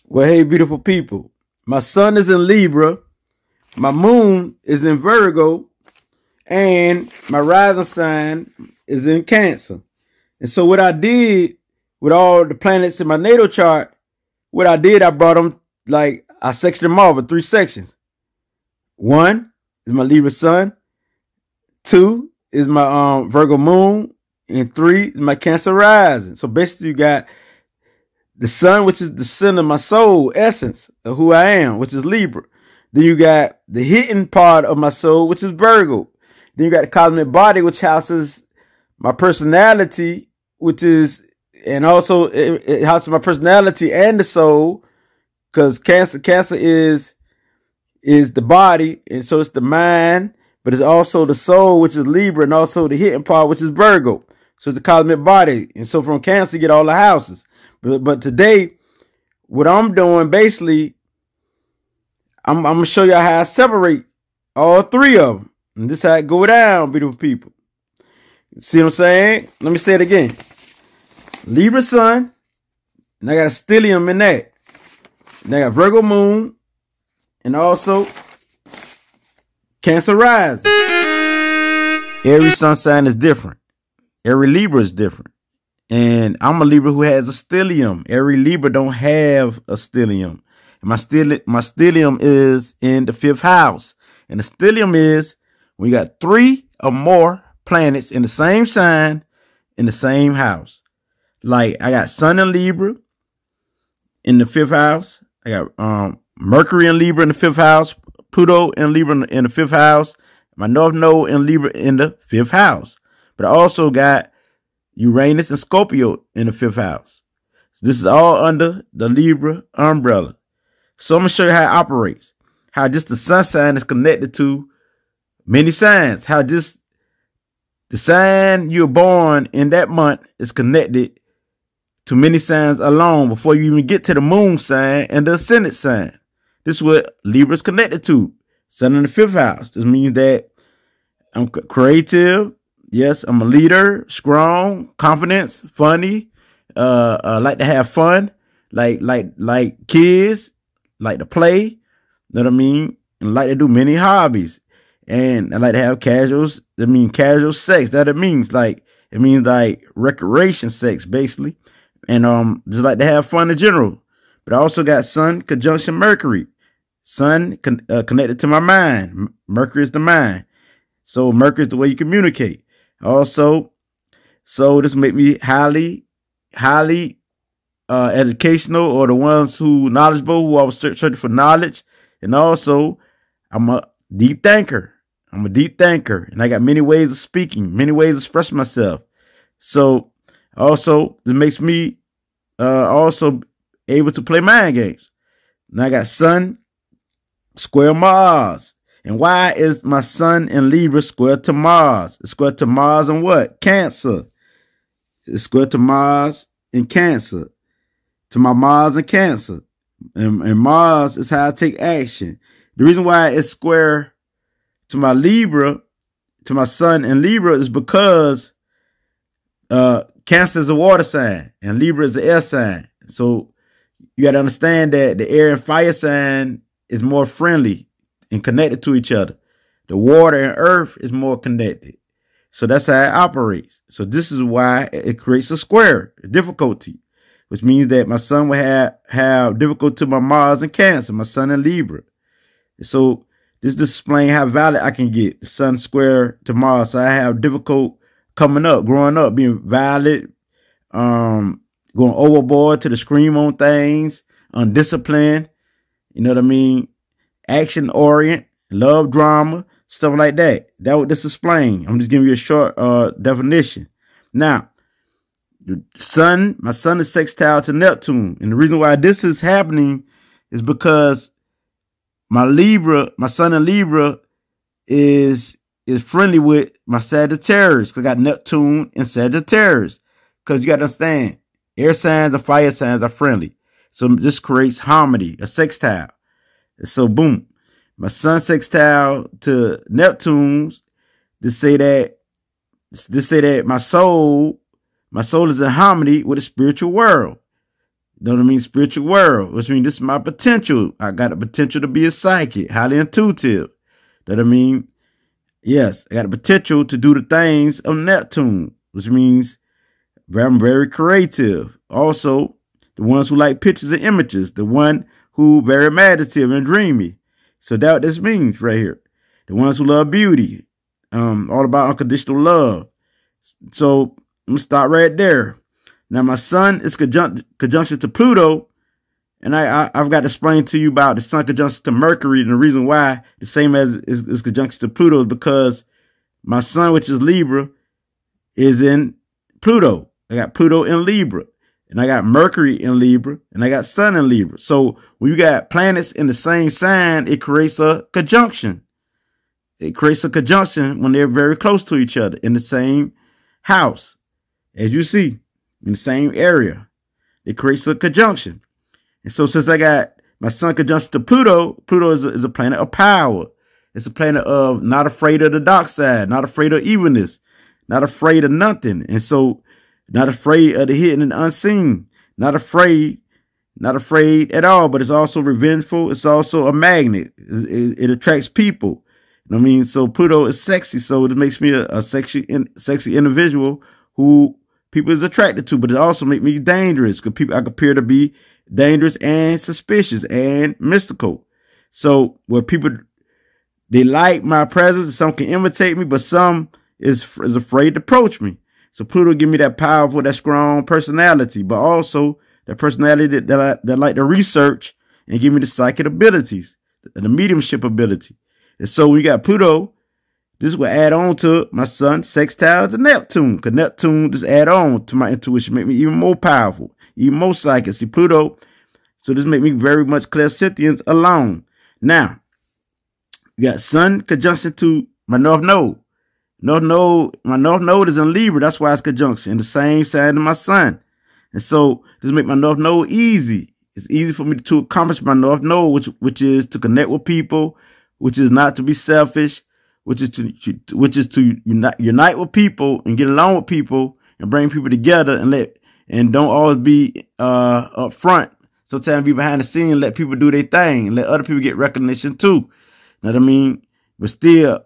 Well, hey, beautiful people. My sun is in Libra. My moon is in Virgo. And my rising sign is in Cancer. And so what I did with all the planets in my natal chart, I brought them, I sectioned them off in 3 sections. 1 is my Libra sun. 2 is my Virgo moon. And 3 is my Cancer rising. So basically you got the sun, which is the center of my soul, essence of who I am, which is Libra. Then you got the hidden part of my soul, which is Virgo. Then you got the cosmic body, which houses my personality, and also it houses my personality and the soul, because Cancer is the body, and so it's the mind, but it's also the soul, which is Libra, and also the hidden part, which is Virgo. So it's the cosmic body, and so from Cancer you get all the houses. But today, what I'm doing, basically, I'm going to show you how I separate all 3 of them. And this is how it go down, beautiful people. See what I'm saying? Let me say it again. Libra sun, and I got a stellium in that. And I got Virgo moon, and also Cancer rising. Every sun sign is different. Every Libra is different. And I'm a Libra who has a stellium. Every Libra don't have a stellium. And my stellium is in the 5th house. And the stellium is when you got 3 or more planets in the same sign in the same house. Like I got Sun in Libra in the 5th house. I got Mercury in Libra in the 5th house. Pluto in Libra in the 5th house. My North Node in Libra in the 5th house. But I also got Uranus and Scorpio in the 5th house. So this is all under the Libra umbrella. So I'm going to show you how it operates. How just the sun sign is connected to many signs. How just the sign you're born in that month is connected to many signs alone before you even get to the moon sign and the ascendant sign. This is what Libra is connected to. Sun in the 5th house. This means that I'm creative. Yes, I'm a leader, strong, confidence, funny, like to have fun, like kids, like to play, you know what I mean? And like to do many hobbies. And I like to have casual sex. It means like recreation sex, basically. And just like to have fun in general. But I also got Sun conjunction Mercury. Sun connected to my mind. Mercury is the mind. So Mercury is the way you communicate. Also, so this make me highly educational, or the ones who knowledgeable, who always searching for knowledge. And also, I'm a deep thinker. And I got many ways of speaking, many ways of expressing myself. So also, this makes me also able to play mind games. And I got Sun square Mars. And why is my sun in Libra square to Mars? It's square to Mars and what? Cancer. It's square to Mars and Cancer. To my Mars and Cancer. And Mars is how I take action. The reason why it's square to my Libra, to my sun in Libra, is because Cancer is a water sign and Libra is an air sign. So you got to understand that the air and fire sign is more friendly and connected to each other. The water and earth is more connected. So that's how it operates. So this is why it creates a square, a difficulty, which means that my sun will have difficulty to my Mars and Cancer, my sun in Libra. So this displays how valid I can get, the sun square to Mars. So I have difficult coming up, growing up, being valid, going overboard to the scream on things, undisciplined, you know what I mean? Action orient, love drama, stuff like that. That's what this is explaining. I'm just giving you a short definition. Now, my sun is sextile to Neptune. And the reason why this is happening is because my sun in Libra is friendly with my Sagittarius. Because I got Neptune and Sagittarius. Because you got to understand, air signs and fire signs are friendly. So this creates harmony, a sextile. So boom, my sun sextile to Neptune's. They say that my soul is in harmony with the spiritual world. You know what I mean? Spiritual world, which means this is my potential. I got the potential to be a psychic, highly intuitive. You know what I mean? Yes, I got the potential to do the things of Neptune, which means I'm very creative. Also, the ones who like pictures and images, the one who very imaginative and dreamy. So that what this means right here. The ones who love beauty, all about unconditional love. So I'm gonna start right there. Now my sun is conjunction to Pluto, and I've got to explain to you about the sun conjunction to Mercury, and the reason why the same as is conjunction to Pluto is because my sun, which is Libra, is in Pluto. I got Pluto in Libra, and I got Mercury in Libra, and I got Sun in Libra. So when you got planets in the same sign, it creates a conjunction. It creates a conjunction when they're very close to each other in the same house. As you see, in the same area, it creates a conjunction. And so since I got my sun conjunction to Pluto, Pluto is a planet of power. It's a planet of not afraid of the dark side, not afraid of evilness, not afraid of nothing. And so not afraid of the hidden and unseen, not afraid at all, but it's also revengeful. It's also a magnet. It attracts people. You know what I mean? So Pluto is sexy. So it makes me a sexy individual who people is attracted to, but it also makes me dangerous because I appear to be dangerous and suspicious and mystical. So where people, they like my presence, some can imitate me, but some is afraid to approach me. So Pluto give me that powerful, that strong personality, but also that personality that like to research and give me the psychic abilities, the mediumship ability. And so we got Pluto. This will add on to my sun sextile to Neptune, because Neptune just add on to my intuition, make me even more powerful, even more psychic. See, Pluto, so this make me very much clairsentient alone. Now, we got sun conjunction to my north node. My north node is in Libra. That's why it's conjunction in the same sign of my sun. And so this make my north node easy. It's easy for me to accomplish my north node, which is to connect with people, which is not to be selfish, which is to unite with people and get along with people and bring people together and don't always be up front. Sometimes be behind the scene and let people do their thing and let other people get recognition too. You know what I mean? But still,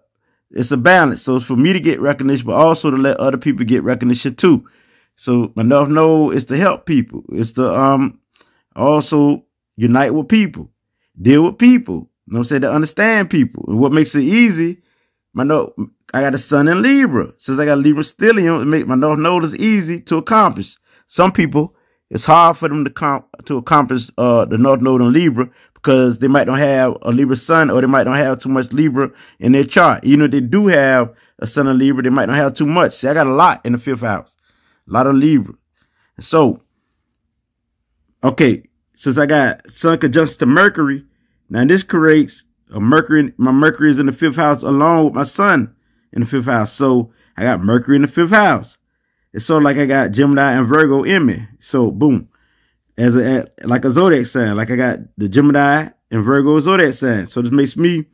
it's a balance. So it's for me to get recognition, but also to let other people get recognition too. So my north node is to help people. It's to also unite with people, deal with people. You know what I'm saying? To understand people. And what makes it easy, I got a sun in Libra. Since I got Libra stellium, it make my north node is easy to accomplish. Some people, it's hard for them to accomplish the north node in Libra because they might not have a Libra sun, or they might not have too much Libra in their chart. Even if they do have a sun in Libra, they might not have too much. See, I got a lot in the 5th house, a lot of Libra. So, okay, since I got sun conjunction to Mercury, now this creates a Mercury. My Mercury is in the 5th house along with my sun in the 5th house. So I got Mercury in the 5th house. It's sort of like I got Gemini and Virgo in me. So boom, like a zodiac sign. Like I got the Gemini and Virgo zodiac sign. So this makes me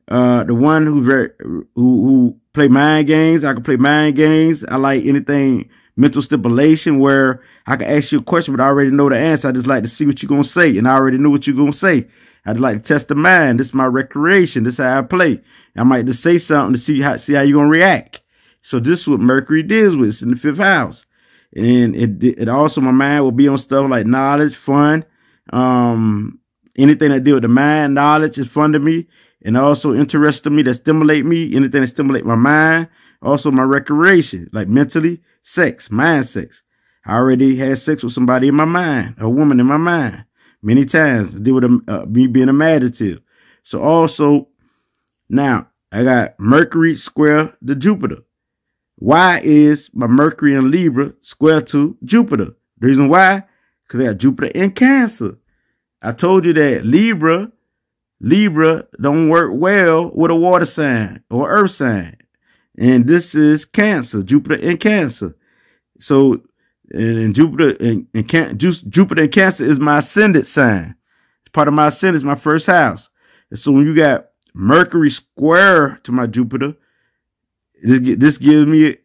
the one who play mind games. I can play mind games. I like anything mental stipulation where I can ask you a question, but I already know the answer. I just like to see what you're gonna say, and I already know what you're gonna say. I just like to test the mind. This is my recreation. This is how I play. I might just say something to see how you're gonna react. So this is what Mercury deals with. It's in the 5th house. And it also, my mind will be on stuff like knowledge, fun, anything that deal with the mind. Knowledge is fun to me, and also interests to me, that stimulate me, anything that stimulate my mind. Also my recreation, like mentally, sex, mind sex. I already had sex with somebody in my mind, a woman in my mind, many times. Deal with me being imaginative. So also, now I got Mercury square to Jupiter. Why is my Mercury in Libra square to Jupiter? The reason why, because I got Jupiter in Cancer. I told you that Libra don't work well with a water sign or earth sign. And this is Cancer, Jupiter in Cancer. So, and Jupiter in Cancer is my ascendant sign. It's part of my ascendant, it's my 1st house. And so when you got Mercury square to my Jupiter, this gives me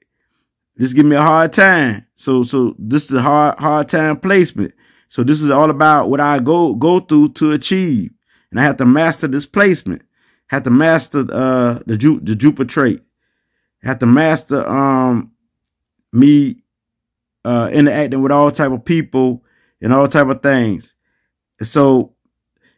a hard time. So this is a hard time placement. So this is all about what I go through to achieve. And I have to master this placement. Have to master the Jupiter trait. Have to master me interacting with all type of people and all type of things. So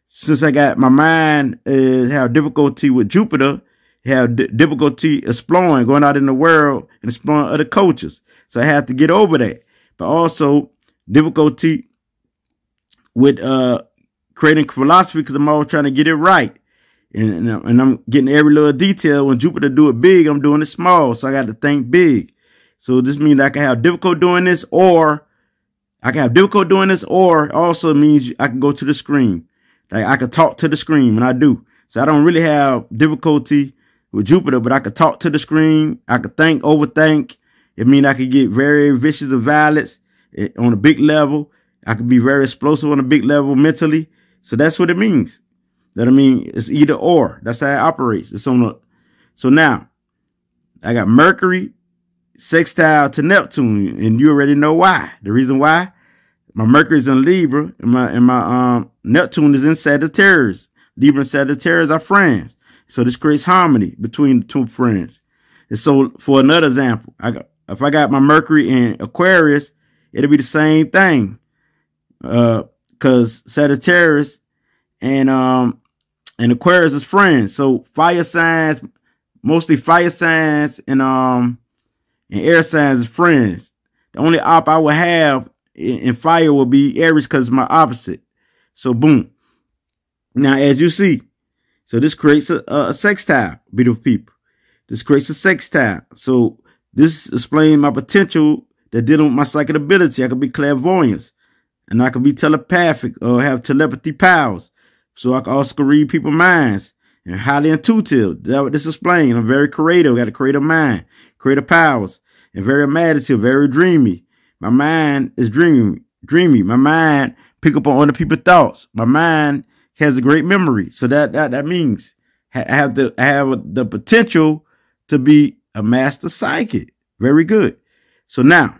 since I got my mind have difficulty with Jupiter, have difficulty exploring, going out in the world and exploring other cultures. So I have to get over that. But also difficulty with creating philosophy because I'm always trying to get it right. And I'm getting every little detail. When Jupiter do it big, I'm doing it small. So I got to think big. So this means I can have difficulty doing this, or also means I can go to the screen. Like I can talk to the screen, and I do. So I don't really have difficulty with Jupiter, but I could talk to the screen. I could think, overthink. It means I could get very vicious and violent on a big level. I could be very explosive on a big level mentally. So that's what it means. That I mean, it's either or. That's how it operates. It's on the. So now I got Mercury sextile to Neptune, and you already know why. The reason why my Mercury is in Libra and my Neptune is in Sagittarius. Libra and Sagittarius are friends. So this creates harmony between the two friends. And so for another example, if I got my Mercury in Aquarius, it'll be the same thing. Because Sagittarius and Aquarius is friends. So fire signs, mostly fire signs and air signs is friends. The only op I would have in fire will be Aries because it's my opposite. So boom. Now as you see, so this creates a sextile, beautiful people. This creates a sextile. So this explains my potential that dealing with my psychic ability. I could be clairvoyant, and I could be telepathic or have telepathy powers. So I can also read people's minds and highly intuitive. That's what this explains. I'm very creative. Got a creative mind, creative powers, and very imaginative, very dreamy. My mind is dreamy. My mind pick up on other people's thoughts. My mind has a great memory. So that means I have the potential to be a master psychic. Very good. So now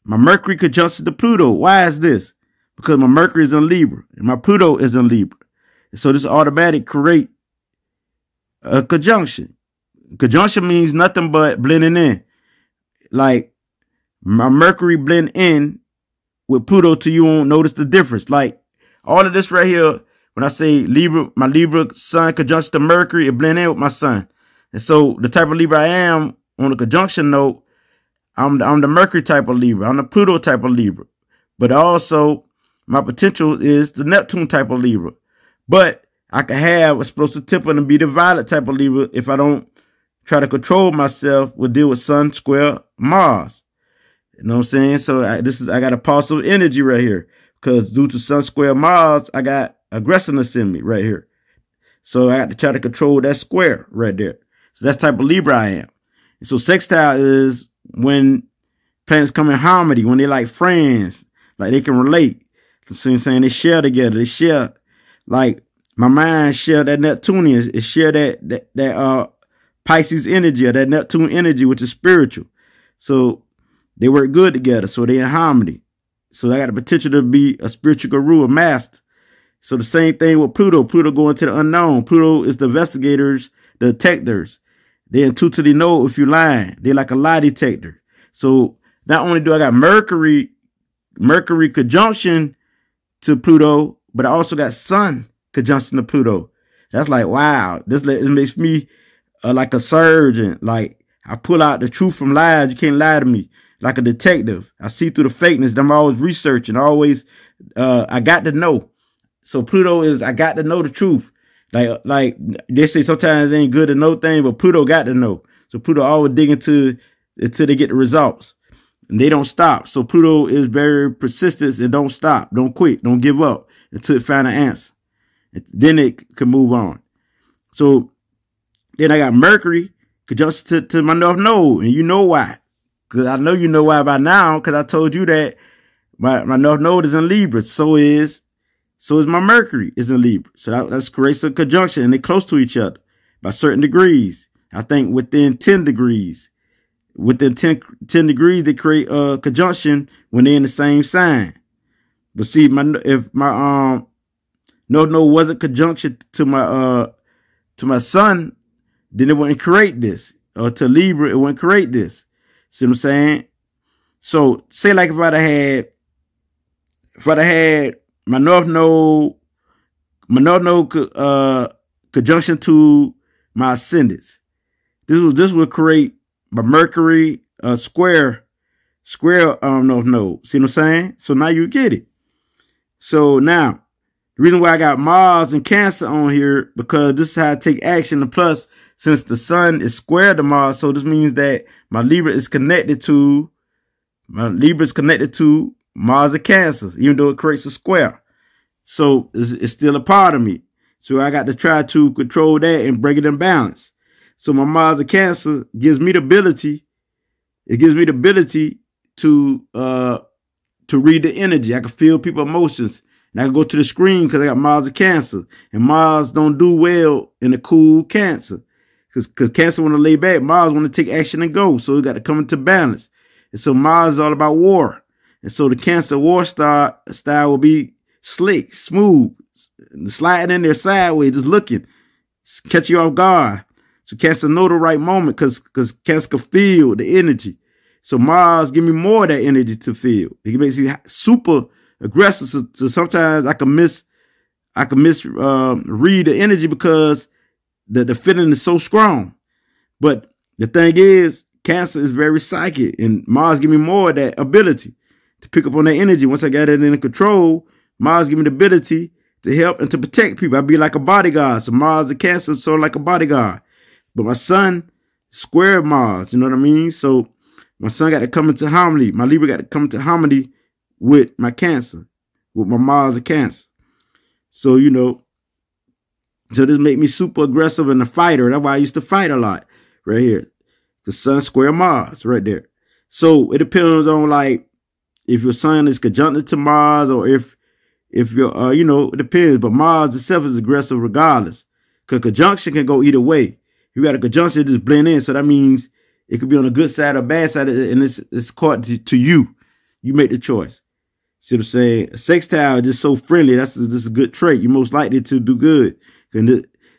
my Mercury conjunction to Pluto. Why is this? Because my Mercury is in Libra and my Pluto is in Libra. So this automatic create a conjunction. Conjunction means nothing but blending in. Like my Mercury blend in with Pluto till you won't notice the difference. Like all of this right here, when I say Libra, my Libra sun conjunction to Mercury, it blend in with my sun. And so the type of Libra I am on the conjunction note, I'm the Mercury type of Libra. I'm the Pluto type of Libra. But also my potential is the Neptune type of Libra. But I can have explosive temper and be the Violet type of Libra if I don't try to control myself with deal with Sun square Mars. You know what I'm saying? So I got a positive energy right here because due to Sun square Mars, I got aggressiveness in me right here. So I got to try to control that square right there. So that's the type of Libra I am. And so sextile is when planets come in harmony, when they're like friends, like they can relate. So I'm saying they share together. They share, like my mind share that Neptunian. It share that Pisces energy or that Neptune energy, which is spiritual. So they work good together. So they're in harmony. So I got the potential to be a spiritual guru, a master. So the same thing with Pluto. Pluto going to the unknown. Pluto is the investigators, the detectors. They intuitively know if you're lying. They're like a lie detector. So not only do I got Mercury conjunction to Pluto, but I also got Sun conjunction to Pluto. That's like, wow. This makes me like a surgeon. Like I pull out the truth from lies. You can't lie to me. Like a detective. I see through the fakeness. I'm always researching. Always, I got to know. So Pluto is, I got to know the truth. Like they say sometimes it ain't good to know things, but Pluto got to know. So Pluto always dig into until they get the results. And they don't stop. So Pluto is very persistent and don't stop. Don't quit. Don't give up until it find an answer. Then it can move on. So then I got Mercury conjunction to my North Node. And you know why. Because I know you know why by now. Because I told you that my North Node is in Libra. So is my Mercury is in Libra. So that's creates a conjunction. And they're close to each other by certain degrees. I think within 10 degrees. Within 10 degrees, they create a conjunction when they're in the same sign. But see, if my North Node wasn't conjunction to my sun, then it wouldn't create this. Or to Libra, it wouldn't create this. See what I'm saying? So say like if I'd have had my North Node conjunction to my ascendants. This would create my Mercury square North Node. See what I'm saying? So now you get it. So now the reason why I got Mars and Cancer on here, because this is how I take action. And plus, since the sun is square to Mars, so this means that my Libra is connected to Mars and Cancer, even though it creates a square. So it's still a part of me. So I got to try to control that and bring it in balance. So my Mars and Cancer gives me the ability. It gives me the ability to read the energy. I can feel people's emotions. And I can go to the screen because I got Mars and Cancer. And Mars don't do well in a cool Cancer. Because Cancer want to lay back. Mars want to take action and go. So it got to come into balance. And so Mars is all about war. And so the Cancer war style will be slick, smooth, sliding in there sideways, just looking, catch you off guard. So Cancer know the right moment because Cancer can feel the energy. So Mars give me more of that energy to feel. It makes me super aggressive. So sometimes I can read the energy because the feeling is so strong. But the thing is, Cancer is very psychic, and Mars give me more of that ability to pick up on that energy. Once I got it in control, Mars give me the ability to help and to protect people. I'd be like a bodyguard. So Mars and Cancer sort of like a bodyguard. But my sun square Mars, you know what I mean? So my sun got to come into harmony. My Libra got to come into harmony with my Cancer, with my Mars and Cancer. So, you know, so this make me super aggressive and a fighter. That's why I used to fight a lot right here. The sun square Mars right there. So it depends on like if your sun is conjuncted to Mars or if you're, you know, it depends. But Mars itself is aggressive regardless. Because conjunction can go either way. You got a conjunction, it just blend in. So that means it could be on the good side or bad side. And it's caught to you. You make the choice. See what I'm saying? A sextile is just so friendly. This is a good trait. You're most likely to do good.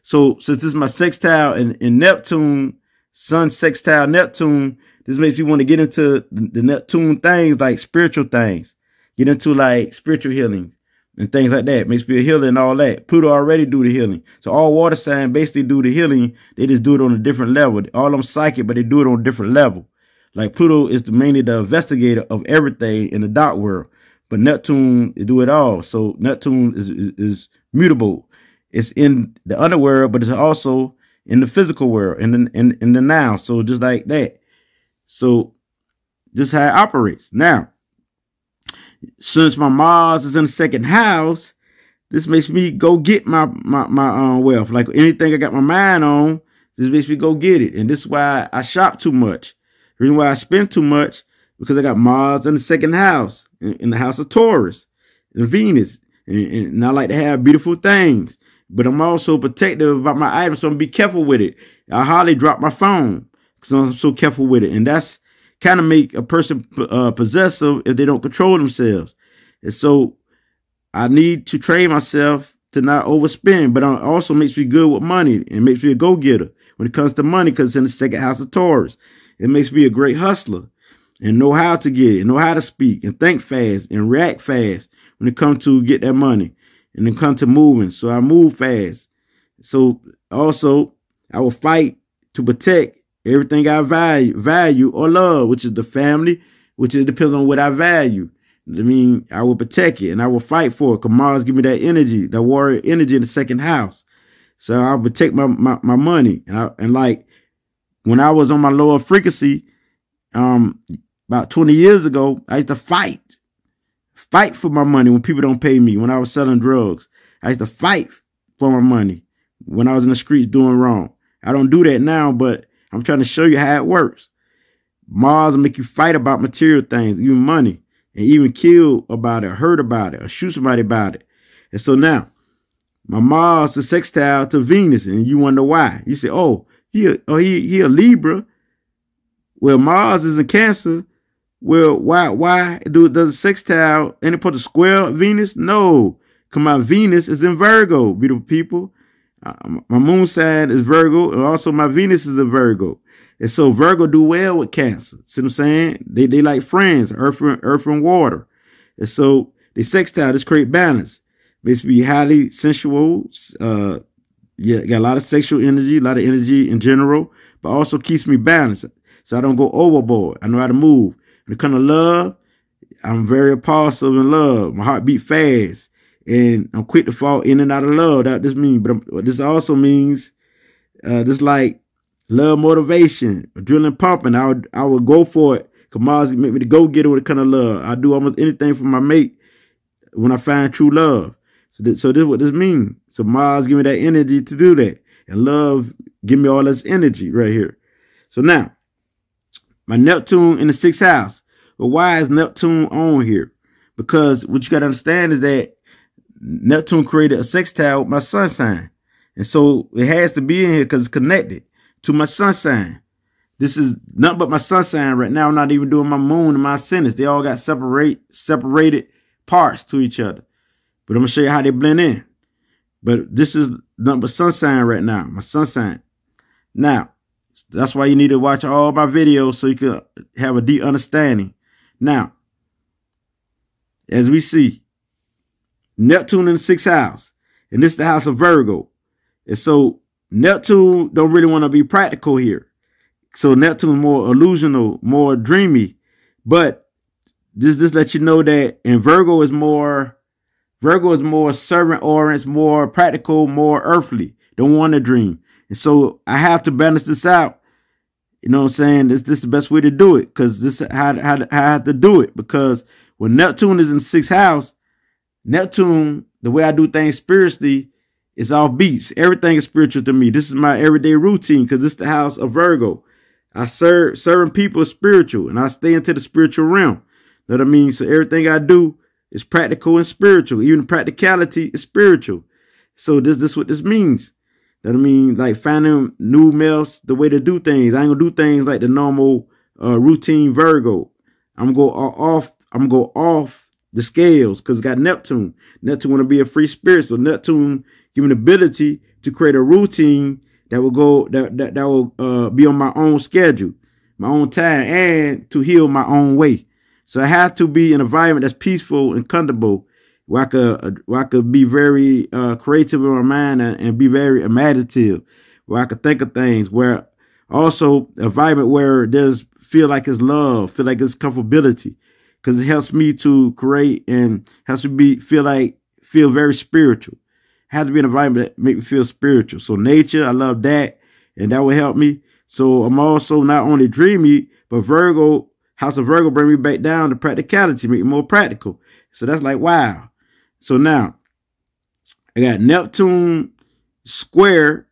So since this is my sextile and Neptune, Sun sextile Neptune, this makes me want to get into the Neptune things, like spiritual things. Get into like spiritual healing and things like that. Makes me a healer and all that. Pluto already do the healing. So all water signs basically do the healing. They just do it on a different level. All them psychic, but they do it on a different level. Like Pluto is mainly the investigator of everything in the dark world. But Neptune, they do it all. So Neptune is mutable. It's in the underworld, but it's also in the physical world, in the now. So just like that. So just how it operates. Now, since my Mars is in the second house, this makes me go get my wealth. Like anything I got my mind on, this makes me go get it. And this is why I shop too much. The reason why I spend too much, because I got Mars in the second house, in the house of Taurus and Venus. And I like to have beautiful things. But I'm also protective about my items, so I'm be careful with it. I hardly drop my phone because I'm so careful with it. And that's kind of make a person possessive if they don't control themselves. And so I need to train myself to not overspend, but it also makes me good with money and makes me a go-getter when it comes to money because it's in the second house of Taurus. It makes me a great hustler and know how to get it, know how to speak and think fast and react fast when it comes to get that money. And then come to moving. So I move fast. So also I will fight to protect everything I value or love, which is the family, which is depends on what I value. I mean, I will protect it and I will fight for it. Because Mars give me that energy, that warrior energy in the second house. So I'll protect my money. And like when I was on my lower frequency, about 20 years ago, I used to fight for my money when people don't pay me. When I was selling drugs, I used to fight for my money when I was in the streets doing wrong. I don't do that now, but I'm trying to show you how it works. Mars will make you fight about material things, even money, and even kill about it, or hurt about it, or shoot somebody about it. And so now, my Mars is sextile to Venus, and you wonder why. You say, oh, he a Libra. Well, Mars is in Cancer Well, why does a sextile any put a square Venus? No, because my Venus is in Virgo, beautiful people. My moon sign is Virgo, and also my Venus is in Virgo. And so Virgo do well with Cancer. See what I'm saying? They like friends, earth and water. And so the sextile just create balance. Makes me highly sensual. Yeah, got a lot of sexual energy, a lot of energy in general, but also keeps me balanced. So I don't go overboard. I know how to move. When it comes to love, I'm very impulsive in love. My heart beat fast. And I'm quick to fall in and out of love. That this means, but this also means just like love motivation, adrenaline pumping. I would go for it. Cause Mars make me to go get it with a kind of love. I do almost anything for my mate when I find true love. So this is what this means. So Mars give me that energy to do that. And love give me all this energy right here. So now, my Neptune in the 6th house. Well, why is Neptune on here? Because what you got to understand is that Neptune created a sextile with my sun sign. And so it has to be in here because it's connected to my sun sign. This is nothing but my sun sign right now. I'm not even doing my moon and my ascendants. They all got separated parts to each other. But I'm going to show you how they blend in. But this is nothing but sun sign right now, my sun sign. Now, that's why you need to watch all my videos so you can have a deep understanding. Now, as we see, Neptune in the 6th house, and this is the house of Virgo. And so Neptune don't really want to be practical here. So Neptune more illusional, more dreamy. But this lets you know that, and Virgo is more servant oriented, more practical, more earthly. Don't want to dream. And so I have to balance this out. You know what I'm saying? This is the best way to do it, because this is how I have to do it. Because when Neptune is in the 6th house, Neptune, the way I do things spiritually, is off beats. Everything is spiritual to me. This is my everyday routine because it's the house of Virgo. I serving people is spiritual, and I stay into the spiritual realm. Know what I mean? So everything I do is practical and spiritual. Even practicality is spiritual. So this what this means. Know what I mean? Like finding new melts, the way to do things. I ain't gonna do things like the normal routine Virgo. I'm gonna go off the scales because it's got Neptune. Neptune want to be a free spirit. So Neptune give me the ability to create a routine that will go that will be on my own schedule, my own time, and to heal my own way. So I have to be in an environment that's peaceful and comfortable, where I could be very creative in my mind and be very imaginative, where I could think of things, where also an environment where there's feel like it's love, feel like it's comfortability, because it helps me to create and helps me feel very spiritual. It has to be an environment that make me feel spiritual. So nature, I love that, and that will help me. So I'm also not only dreamy, but Virgo, house of Virgo, bring me back down to practicality, make it more practical. So that's like, wow. So now I got Neptune square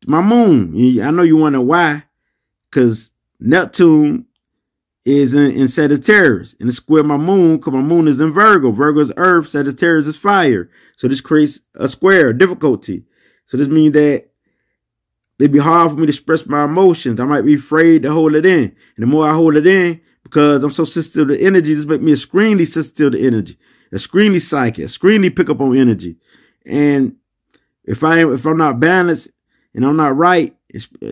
my moon. I know you wonder why, because Neptune is in Sagittarius, and it's square my moon because my moon is in Virgo. Virgo is earth, Sagittarius is fire. So this creates a square, difficulty. So this means that it'd be hard for me to express my emotions. I might be afraid to hold it in. And the more I hold it in, because I'm so sensitive to energy, this makes me extremely sensitive to energy, extremely psychic, extremely pick up on energy. And if I'm not balanced and I'm not right,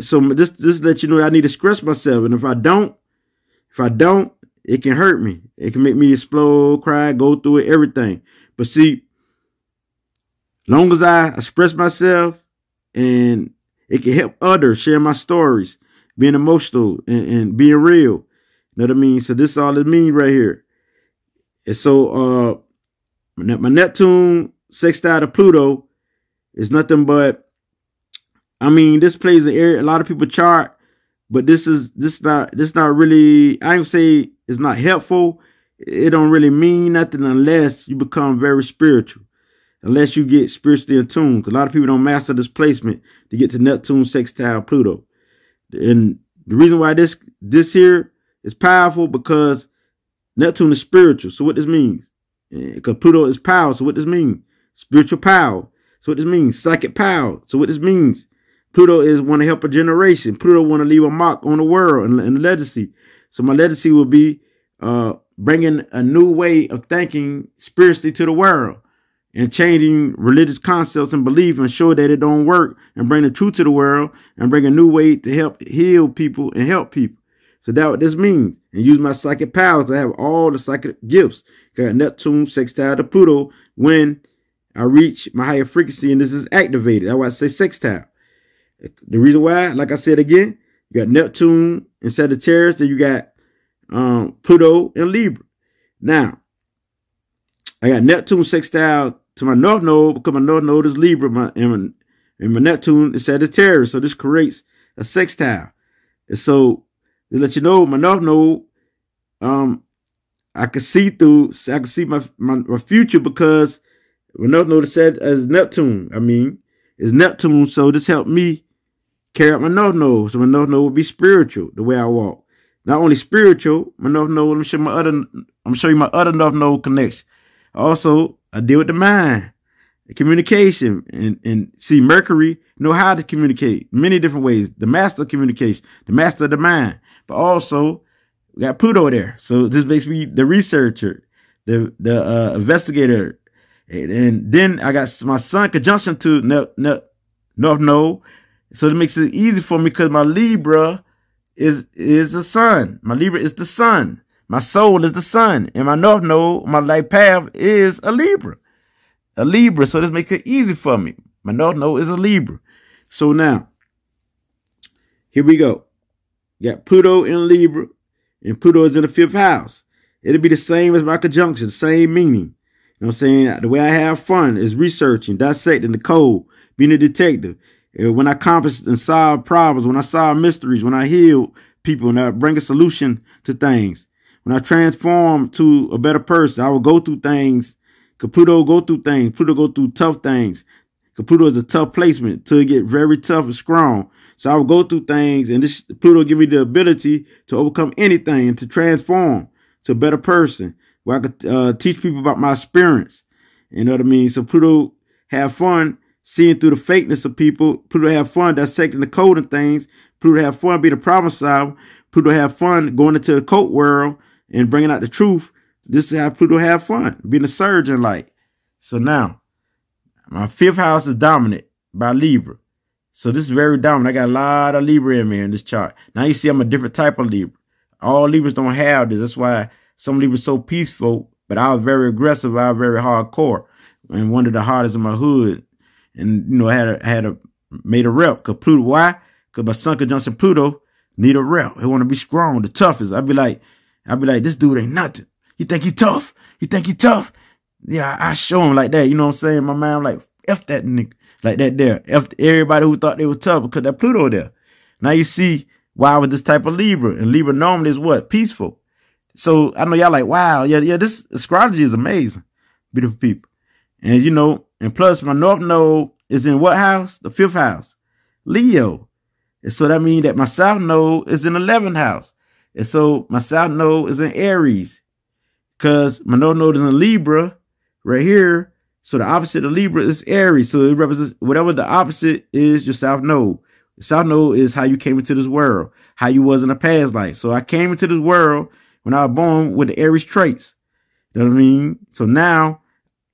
so this lets you know I need to express myself. And if I don't, it can hurt me. It can make me explode, cry, go through it, everything. But see, long as I express myself and it can help others share my stories, being emotional and being real. You know what I mean? So this is all it means right here. And so my Neptune sextile to Pluto is nothing but, I mean, this plays an area a lot of people chart. But this not really, I ain't say it's not helpful. It don't really mean nothing unless you become very spiritual, unless you get spiritually attuned. Because a lot of people don't master this placement to get to Neptune sextile Pluto. And the reason why this here is powerful, because Neptune is spiritual. So what this means? Because Pluto is power. So what this means? Spiritual power. So what this means? Psychic power. So what this means? Pluto is want to help a generation. Pluto want to leave a mark on the world and the legacy. So my legacy will be bringing a new way of thinking spiritually to the world and changing religious concepts and belief and show that it don't work and bring the truth to the world and bring a new way to help heal people and help people. So that's what this means. And use my psychic powers to have all the psychic gifts. Got Neptune sextile to Pluto when I reach my higher frequency and this is activated. That's why I say sextile. The reason why, like I said again, you got Neptune and Sagittarius, then you got Pluto and Libra. Now, I got Neptune sextile to my North Node because my North Node is Libra and my Neptune is Sagittarius. So this creates a sextile. And so to let you know, my North Node, I can see my future because my North Node is set as Neptune. I mean, it's Neptune, so this helped me carry out my North Node. So my North Node would be spiritual, the way I walk. Not only spiritual, my North Node, I'm gonna show you my other North Node connection. Also, I deal with the mind, the communication, and see Mercury know how to communicate many different ways. The master of communication, the master of the mind. But also, we got Pluto there. So this makes me the researcher, the investigator. And then I got my sun conjunction to North Node. So it makes it easy for me because my Libra is the sun. My Libra is the sun. My soul is the sun. And my North Node, my life path is a Libra. A Libra. So this makes it easy for me. My North Node is a Libra. So now, here we go. You got Pluto in Libra. And Pluto is in the 5th house. It'll be the same as my conjunction. Same meaning. You know what I'm saying? The way I have fun is researching, dissecting the code, being a detective. When I accomplish and solve problems, when I solve mysteries, when I heal people, and I bring a solution to things. When I transform to a better person, I will go through things. Because Pluto go through things. Pluto go through tough things. Because Pluto is a tough placement till it get very tough and strong. So I will go through things, and this Pluto give me the ability to overcome anything and to transform to a better person. Where I could teach people about my experience. You know what I mean? So Pluto have fun seeing through the fakeness of people. Pluto have fun dissecting the code and things. Pluto have fun being a problem solver. Pluto have fun going into the cult world and bringing out the truth. This is how Pluto have fun, being a surgeon like. So now, my 5th house is dominant by Libra. So this is very dominant. I got a lot of Libra in me in this chart. Now you see I'm a different type of Libra. All Libras don't have this. That's why some Libras so peaceful, but I was very aggressive. I was very hardcore and one of the hardest in my hood. And, you know, I made a rep. Cause Pluto, why? Cause my sun conjunction Pluto need a rep. He want to be strong, the toughest. I'd be like, this dude ain't nothing. You think he tough? You think he tough? Yeah, I show him like that. You know what I'm saying? My mind like, F that nigga. Like that there. F everybody who thought they were tough because that Pluto there. Now you see why I was this type of Libra. And Libra normally is what? Peaceful. So I know y'all like, wow, yeah, this astrology is amazing. Beautiful people. And you know, and plus my North Node is in what house? The 5th house. Leo. And so that means that my South Node is in the 11th house. And so my South Node is in Aries. Because my North Node is in Libra right here. So the opposite of Libra is Aries. So it represents whatever the opposite is your South Node. The South Node is how you came into this world. How you was in a past life. So I came into this world when I was born with the Aries traits. You know what I mean? So now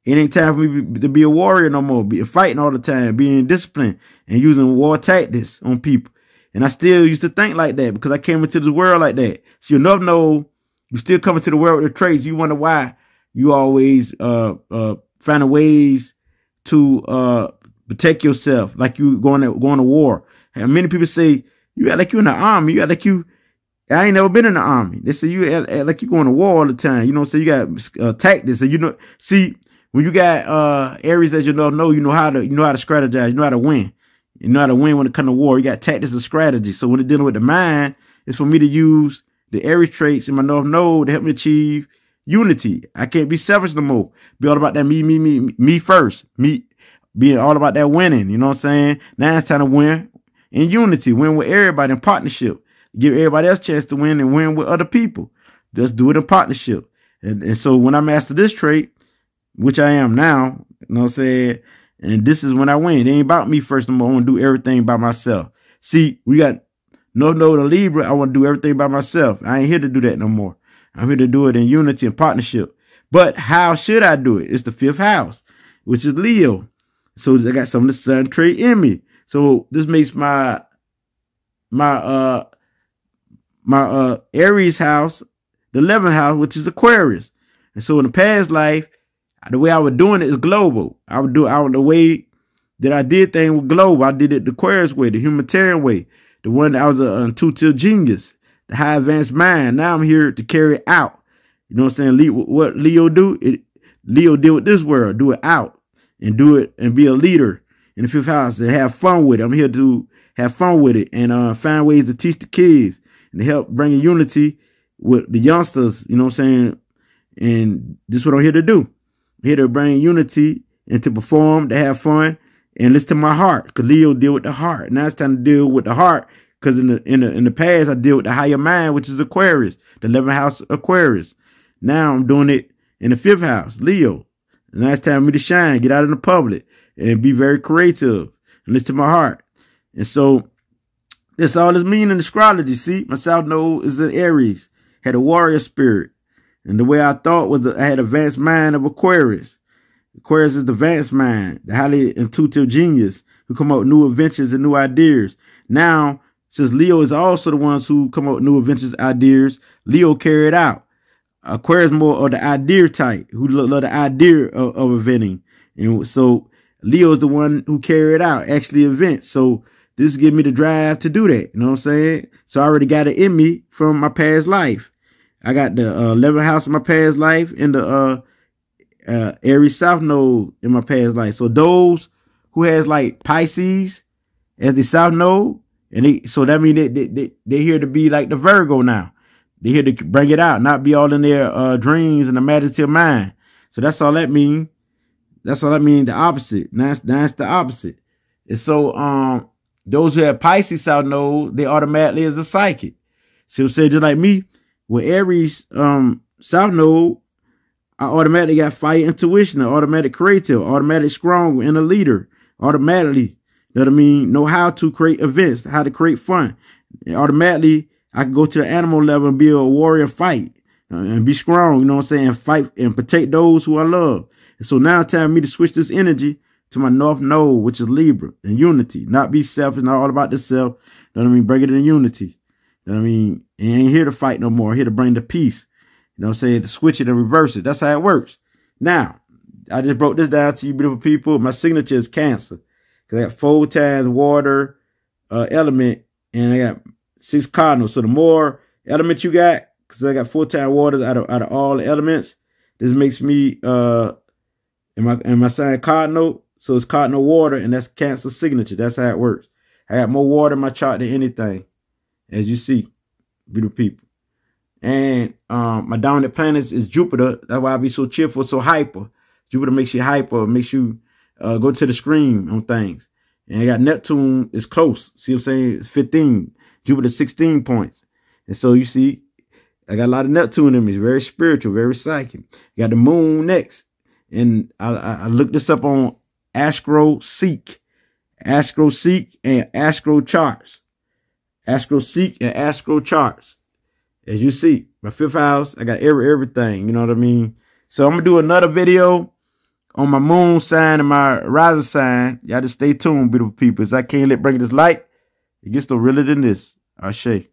it ain't time for me to be a warrior no more. Be fighting all the time, being disciplined and using war tactics on people. And I still used to think like that because I came into this world like that. So you know, you still come into the world with the traits. You wonder why you always finding ways to protect yourself, like you going to war. And many people say you act like you in the army. You act like you. I ain't never been in the army. They say you act like you going to war all the time. You know, so you got tactics. And you know, see when you got Aries as you know you know how to strategize. You know how to win. You know how to win when it comes to war. You got tactics and strategy. So when it's dealing with the mind, it's for me to use the Aries traits in my North Node to help me achieve unity. I can't be selfish no more. Be all about that me first. Me being all about that winning. You know what I'm saying? Now it's time to win in unity. Win with everybody in partnership. Give everybody else a chance to win and win with other people. Just do it in partnership. And so when I master this trait, which I am now, you know what I'm saying? And this is when I win. It ain't about me first no more. I want to do everything by myself. See, we got North Node and Libra. I want to do everything by myself. I ain't here to do that no more. I'm here to do it in unity and partnership. But how should I do it? It's the 5th house, which is Leo. So I got some of the sun trait in me. So this makes my Aries house the 11th house, which is Aquarius. And so in the past life, the way I was doing it is global. The way that I did things with global. I did it the Aquarius way, the humanitarian way, the one that I was an intuitive genius, the high advanced mind. Now I'm here to carry it out. You know what I'm saying? What Leo do? Leo deal with this world, do it out, and do it and be a leader in the 5th house and have fun with it. I'm here to have fun with it and find ways to teach the kids and to help bring unity with the youngsters. You know what I'm saying? And this is what I'm here to do. I'm here to bring unity and to perform, to have fun, and listen to my heart. Because Leo deal with the heart. Now it's time to deal with the heart. Because in the past, I deal with the higher mind, which is Aquarius, the 11th house Aquarius. Now I'm doing it in the 5th house, Leo. And now it's time for me to shine, get out in the public, and be very creative, and listen to my heart. And so that's all this means in astrology. See, my South Node is in Aries, had a warrior spirit. And the way I thought was that I had advanced mind of Aquarius. Aquarius is the advanced mind, the highly intuitive genius who come up with new inventions and new ideas. Now, since Leo is also the ones who come up with new inventions, ideas, Leo carry it out. Aquarius more of the idea type, who love the idea of inventing. And so Leo is the one who carry it out, actually invent. So this gives me the drive to do that. You know what I'm saying? So I already got it in me from my past life. I got the 11th house in my past life and the Aries South Node in my past life. So those who has like Pisces as the South Node, and so that means they here to be like the Virgo now. They here to bring it out, not be all in their dreams and imaginative mind. So that's all that means. That's all that means. The opposite. That's the opposite. And so those who have Pisces South Node, they automatically is a psychic. See what I'm saying? Just like me. With Aries South Node, I automatically got fire intuition, automatic creative, automatic strong and a leader. Automatically, you know what I mean? Know how to create events, how to create fun. And automatically, I can go to the animal level and be a warrior, fight and be strong, you know what I'm saying? Fight and protect those who I love. And so now it's time for me to switch this energy to my North Node, which is Libra, and unity. Not be selfish, not all about the self. You know what I mean? Bring it in unity. You know what I mean? And ain't here to fight no more. Here to bring the peace. You know what I'm saying? To switch it and reverse it. That's how it works. Now, I just broke this down to you beautiful people. My signature is Cancer. Because I got 4 times water element. And I got 6 cardinals. So the more elements you got, because I got 4 times waters out of all the elements, this makes me in my sign cardinal. So it's cardinal water, and that's Cancer signature. That's how it works. I got more water in my chart than anything. As you see, beautiful people. And my dominant planet is Jupiter. That's why I be so cheerful, so hyper. Jupiter makes you hyper, makes you go to the screen on things. And I got Neptune is close. See what I'm saying? It's 15. Jupiter 16 points. And so you see, I got a lot of Neptune in me. It's very spiritual, very psychic. You got the moon next. And I looked this up on AstroSeek. AstroSeek and Astro Charts. AstroSeek and Astro Charts. As you see, my 5th house, I got everything, you know what I mean? So I'm going to do another video on my moon sign and my rising sign. Y'all just stay tuned, beautiful people. As I can't let bring this light, it gets no realer than this. Ashe.